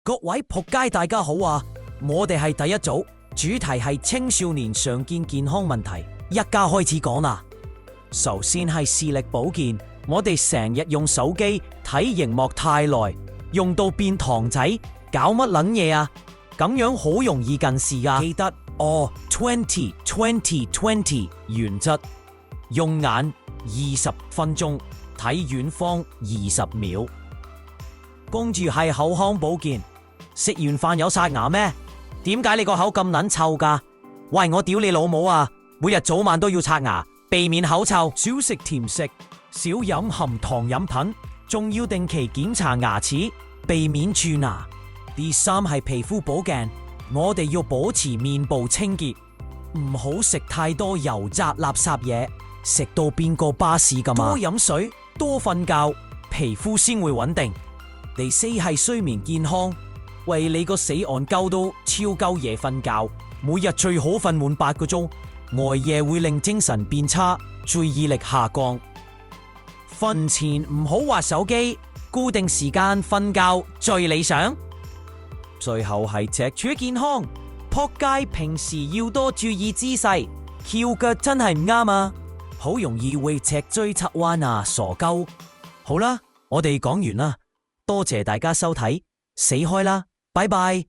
各位仆街大家好啊！我哋係第一組，主題係青少年常見健康問題，一家開始講啦。首先係視力保健，我哋成日用手機睇熒幕太耐，用到變堂仔，搞乜撚嘢啊？咁樣好容易近視啊！記得20-20-20原則，用眼20分鐘，睇遠方20秒。跟住係口腔保健，食完飯有刷牙咩？點解你個口咁撚臭噶？喂，我屌你老母啊！每日早晚都要刷牙，避免口臭。少食甜食，少飲含糖飲品，仲要定期檢查牙齒，避免蛀牙。第三係皮膚保健，我哋要保持面部清潔，唔好食太多油炸垃圾嘢，食到變個巴士咁啊！多飲水，多瞓覺，皮膚先會穩定。第四係睡眠健康，喂，你個死戇鳩都超鳩夜瞓覺，每日最好瞓滿8個鐘，呆夜會令精神變差，注意力下降。瞓前唔好滑手機，固定時間瞓覺最理想。最後係脊柱健康，仆街平時要多注意姿勢，翹腳真係唔啱啊，好容易會脊椎側彎啊，傻鳩。好啦，我哋講完啦。多謝大家收睇，死開啦，拜拜。